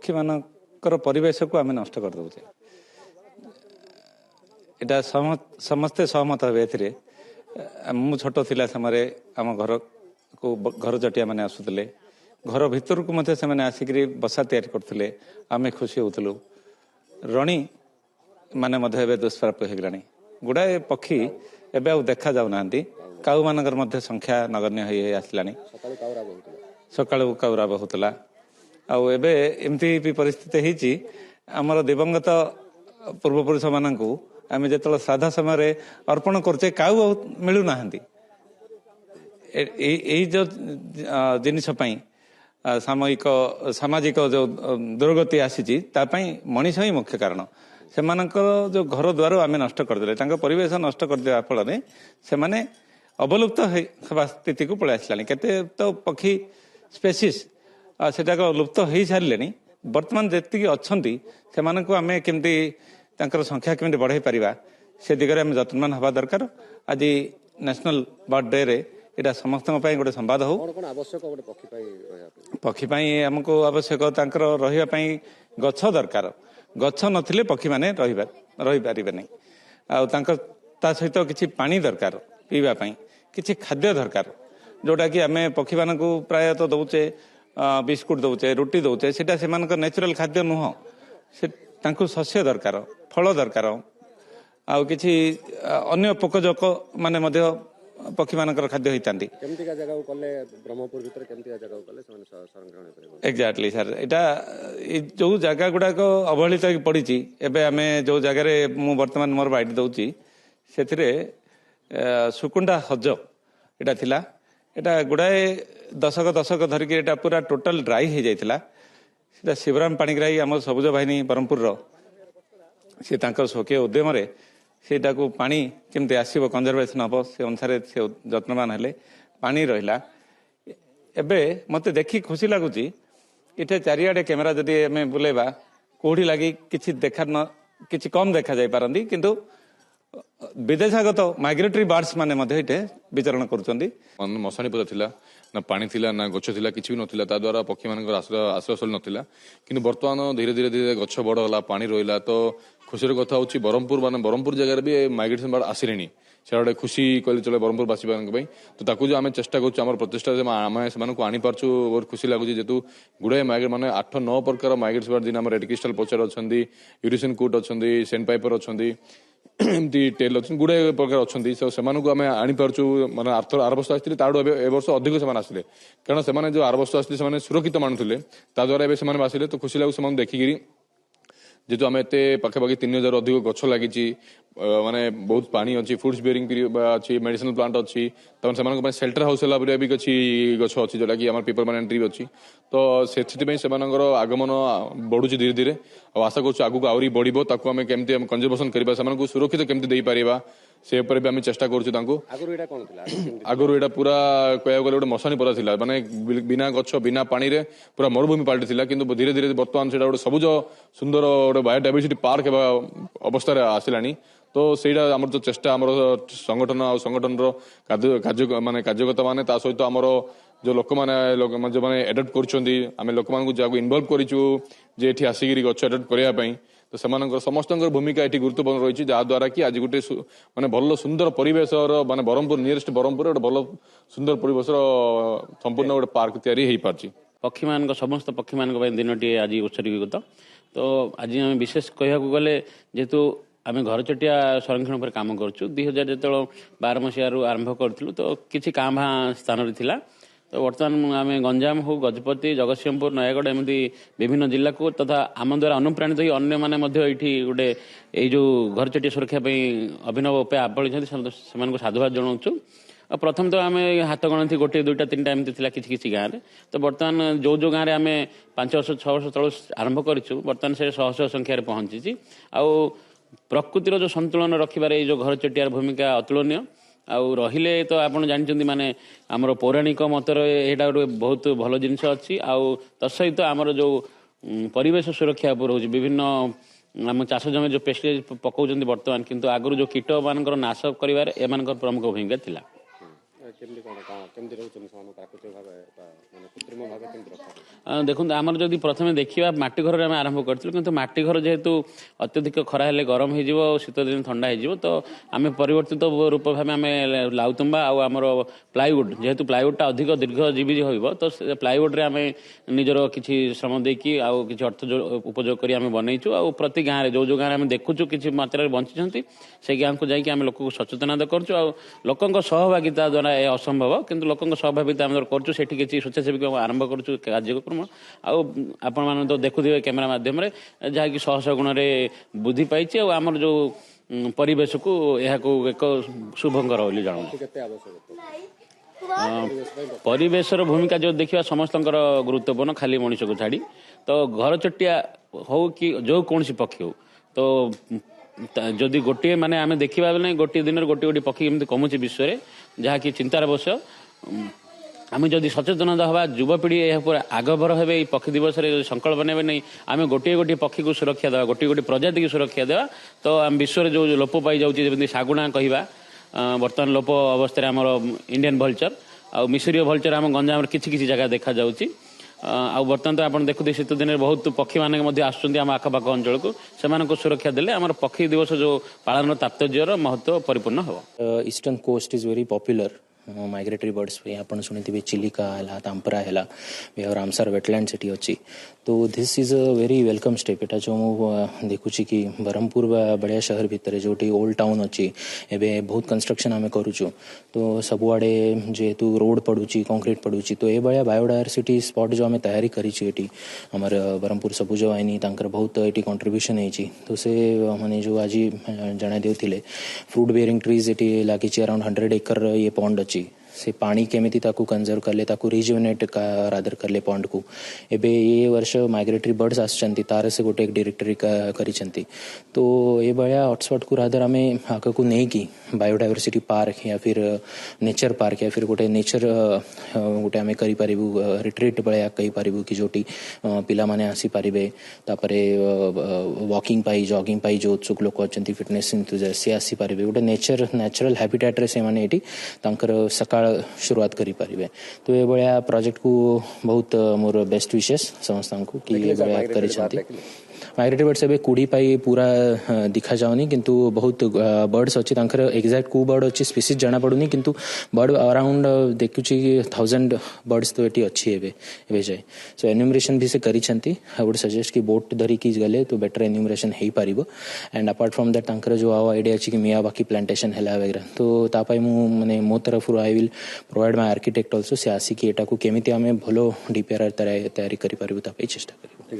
पक्षी मानकर परिवेश को आम नष्ट कर दौचे एटा समस्ते सहमत हे ए मु छोट थिला समय आम घर को घर चटिया मैंने आसुले घर भितर को मध्य से आसिक बसा तैयारी करते आम खुशी होलु रणी माने दुष्प्राप्य हो गला गुड़ाए पक्षी एवं देखा जाऊना काऊ मानकर संख्या नगण्य हो आसला सका काउरा बहुला आमती भी परिस्थिति होती आमर दिवंगत पूर्वपुरुष मानक आम जो श्राद्ध समय अर्पण करचे काऊ मिलूना जो जिनिस सामयिक सामाजिक जो दुर्गति आसी मनीष ही मुख्य कारण से जो घर द्वार आम नष्ट करदे परिवेश नष्ट करदे फल से अवलुप्त होगा स्थिति को पलि आसला केते तो पक्षी स्पेसीस सेटा लुप्त हो सारे बर्तमान जी अच्छा से आम केमती संख्या केमती बढ़ाई पारिबा से दिगरे आम जत्नवान हवा दरकार आज नेशनल बर्ड डे रे एटा समस्त गोटे संवाद हो पक्षी आमको आवश्यक रही गछ दरकार गछ नथिले पक्षी माने रही पारिबे नहीं ता सहित किछि पानी दरकार पीवा किछि खाद्य दरकार जोटा कि आम पक्षी मान प्राय तो दौचे बिस्कुट दौचे रुटी दौचे सेटा से नेचुरल खाद्य नुह से शस्य दरकार फल दरकार आउ किछि अन्य पोकजोक माने मध्य पक्षी मानकर खाद्य होता एक्जाक्टली सर यहाँ जो जगह गुड़ाक अवहेलित पड़ी एवं आम जो जगार मु बर्तमान मोर बाइट दौची से सुकुंडा हज यहाँ थिला एटा गुड़ाए दशक धरिकी एटा पूरा टोटाल ड्राई हो जाता से शिवराम पाणिग्राही आम सबुज बाहिनी ब्रह्मपुर सी स्वकीय उद्यम सेटा को पानी केमती आसो कंजर्वेशन हम से अनुसार से जत्नवान हेले पानी रहा एबे मते देखी खुशी लगुच इटे चारिआडे कैमेरा जदि आम बुलेबा कोठी लगी किछि देखा न किछि कम देखा जाय पारंदी किंतु विदेशागत माइग्रेटरी बर्ड्स माने मध्य इटे विचरण करुचंदी मशाणी पद थिला ना पानी थिला ना गछ थिला किछि भी नथिला ता द्वारा पक्षी मानकर आश्रयस्थल नथिला किंतु वर्तमान धीरे धीरे धीरे गछ बड़ होला पानी रहिला तो खुशीर कथा होची ब्रह्मपुर माने ब्रह्मपुर जगह भी माइग्रेशन बर्ड आसिलेनी से गोटे खुशी कहले चले ब्रह्मपुर बासी तो ताकू जो आम चेष्टा करें प्रचेषा आम से आनी पार्छु बहुत खुशी लगुच जेतु गुड़ाए माइग्रेट मैंने 8-9 प्रकार माइग्रेट्स बर्ड दिन रेड क्रिस्टल पोचर अच्छा यूरिसिन कूट अच्छा सेंट पाइपर अच्छा एमती टेल अच्छे गुड़ाए प्रकार अच्छा से आम आनीपार्छु माने आर वर्ष आसते ए वर्ष अधिक से आसिले कारण से जो आर वर्ष आसते सुरक्षित मानुले द्वारा से आसिले तो खुशी लगुच से देखिकी जेहेतु आम एत पाखापाखि 3000 अधिक गछ लगी माने बहुत पानी अच्छी फ्रुट्स बेरिंग अच्छी मेडिसिनल प्लांट अच्छी तब से सेल्टर हाउस है भी अच्छी गछ अच्छी जोटा कि पीपल मैन ट्री अच्छी तो से आगमन बढ़ुची धीरे धीरे आशा कर आगू आहरी बढ़ो ताकू आम केमती कंजर्वेशन करवा से सुरक्षित केमती दे पारिबा से ऊपर भी आम चेष्टा आगुरी पूरा कह गले गोटे मशाणी पदा था माने बिना गछ बिना पानी रे पूरा मरुभूमि पाल्टी था कि धीरे धीरे बर्तमान से गोटे सबुज सुंदर गोटे बायोडाइवर्सिटी पार्क अवस्था आसला तो सहीटा आम जो चेष्टा आम संगठन आ संगठन माने कार्यकर्ता माने सहित आमर जो लोक मैंने जो मैंने एडप्ट कर लोक मानक इनवल्व करें आसिक गछ एडप्ट करने तो समस्त भूमिका ये गुरुत्वपूर्ण रही जहाद्वारा कि आज गोटे माने भल सुंदर परिवेश माने ब्रह्मपुर नियरेस्ट ब्रह्मपुर गोटे भल सुंदर परिवेश संपूर्ण गोटे पार्क तैयारी हो पार्टी पक्षी मान समस्त पक्षी मान दिनटी आज उत्सर्गीकृत तो आज विशेष कह गले जेहेतु आम घर चटिया संरक्षण पर काम करुँ 2000 जो 12 मसीह आरंभ करूँ तो किसी काँ भाँ स्थान था तो बर्तमान आम गंजाम हो गजपति जगतसिंहपुर नयागढ़ एमती विभिन्न जिला को तथा आम द्वारा अनुप्राणित हो अन्य मैंने गोटे ये जो घर चटिया सुरक्षा अभिनव उपाय आपड़ी से साधुवाद जनाऊँ प्रथम तो आम हाथ गणती 1, 2, 3 एमती किसी गाँव में तो बर्तमान जो गाँव में आम 5 वर्ष 6 वर्ष तल आरंभ करूँ बर्तमान से शह शह संख्यार पहुँची आउ प्रकृतिर जो संतुलन रखिबार जो घर चटियार भूमिका अतुलनीय आउ रहिले तो आपन जानचंदी माने हमर पौराणिक मतर एटा बहुत भल जिनस अच्छी आउ तत्सहित आमर जो परिवेश सुरक्षा उपर हो विभिन्न आम चाष जमी जो पेस्टिसाइड पकाउछंती वर्तमान किंतु आगु जो कीट मान नाश करिवार एमान प्रमुख भूमिका थिला देखो आमर जदि प्रथम देखा माटी घर आम आरंभ करूँ किंतु माटी घर जेहेतु अत्यधिक खरा हेले गरम हो शीत दिन ठंडा हो तो आम परिवर्तित रूप भाव आम लाउतुंबा आमर प्लाईवुड जेहेतु प्लाईवुडटा अधिक दीर्घजीवी हो तो प्लाईवुड रे आम निजर किसी श्रम देकी किसी अर्थ उपयोग कर बनईचु आ प्रति गाँव में जो गाँव में देखुचु किसी मात्रा बंची से गाँव को जाकि आम लोक सचेतनता करूँ आ लोकों सहभागिता द्वारा यह असंभव किंतु लोकों सहभागिता आम करूँ से किसी स्वेच्छासेवी आरंभ करूँ कार्यक्रम आपण मैंने तो देखुए कैमेरा माध्यम जहाँकि शह शह गुण में वृद्धि पाई आमर जो परिवेश को यह एक शुभंकर बोली जानू परिवेशर भूमिका जो देखा समस्त गुरुत्वपूर्ण खाली मनुष्य को छाड़ी तो घर चटिया हो कि जो कौन सी पक्षी हो तो जदि गोटे माने आम देखा बेले गोटे दिन गोटे गोटे पक्षी एमती कमुचे विश्व में जहाँकि चिंतार विषय आम जदि सचेतनता हवा युवपीढ़ी यह आगभर हे पक्षी दिवस संकल्प ने नहीं आम गोटे गोटे पक्षी को सुरक्षा देवा गोटे गोटे प्रजाति की सुरक्षा देवा तो आम विश्व जो लोप पाई जाऊँगी शागुणा कहवा बर्तमान लोप अवस्था आमर इंडियन भल्चर आ मिसरीय भल्चर आम गंजाम किसी जगह देखा जाऊँगी बर्तमान तो आप देखुते शीत दिन बहुत पक्षी मैंने आसुँच आम आखपाख अंचल को से सुरक्षा देले आम पक्षी दिवस जो पालन तात्पर्यर महत्व परिपूर्ण हो eastern coast is very popular migratory birds आप शुणी चिलिका है तांपरा है रामसार वेटलैंड से अच्छी तो this is a very welcome step एटा जो मु देखुची कि ब्रह्मपुर बढ़िया शहर भितर जो ओल्ड टाउन अच्छी एवं बहुत कंस्ट्रक्शन आम करुचु तो सबुआड़े जेहेतु रोड पड़ुची कंक्रीट पड़ुची तो ये भाया बायोडायवर्सिटी स्पॉट जो आम तैयारी करी आमर ब्रह्मपुर सबुज वाहिनी बहुत ये कंट्रीब्यूशन है तो से मैंने जो आज जन देते फ्रूट बेयरिंग ट्रीज ये लगी अराउंड 100 एकर ये पॉन्ड अच्छी से पानी केमिति ताकू कंजर्व करले ताकू रिजुवेनेट का रादर करले पॉन्ड को एबे ये वर्ष माइग्रेटरी बर्ड्स आसचंती तार से गोटे एक डायरेक्टरी करिसंती तो ये बया हॉटस्पॉट को रादर आमे आका को नहीं की बायोडायवर्सिटी पार्क या फिर नेचर पार्क या फिर गोटे नेचर गोटे आमे करि परिबु रिट्रीट बया कहि परिबु कि जोटी पिला माने आसी परिबे तापरे वॉकिंग पाई जॉगिंग पाई जो उत्सुक लोक अछंती फिटनेस एंथुसियास्ट से आसी परिबे गोटे नेचुरल हैबिटेट रे से माने एटी तांकर सकाळ शुरुआत करि परिबे तो ये बया प्रोजेक्ट को बहुत मोर बेस्ट विशेस समस्त को कि ये बया करिसंती माइग्रेटरी बर्ड्स एबे कुड़ी पाई पूरा दिखा जाउनी किंतु बहुत बर्ड्स अच्छी तांकर एग्जैक्ट को बर्ड अच्छी स्पीसीज जाना पड़ुनी किंतु बर्ड अराउंड देखुची 1000 बर्ड्स तो एटी अच्छी एबे जाय सो एन्यूमरेशन भी से करिसंती आई वुड सजेस्ट कि बोट धरी की गले तो बेटर एन्यूमरेशन हेई पारिबो एंड अपार्ट फ्रॉम दैट तांकर जो आइडिया अछि कि मियावाकी प्लांटेशन हैला वगैरह तो तापाई मु माने मो तरफ I will provide my architect also say आसी कि एटा को केमिति आमे भलो डीपीआर तैयारी करि पारिबो तापाई चेष्टा करिबो।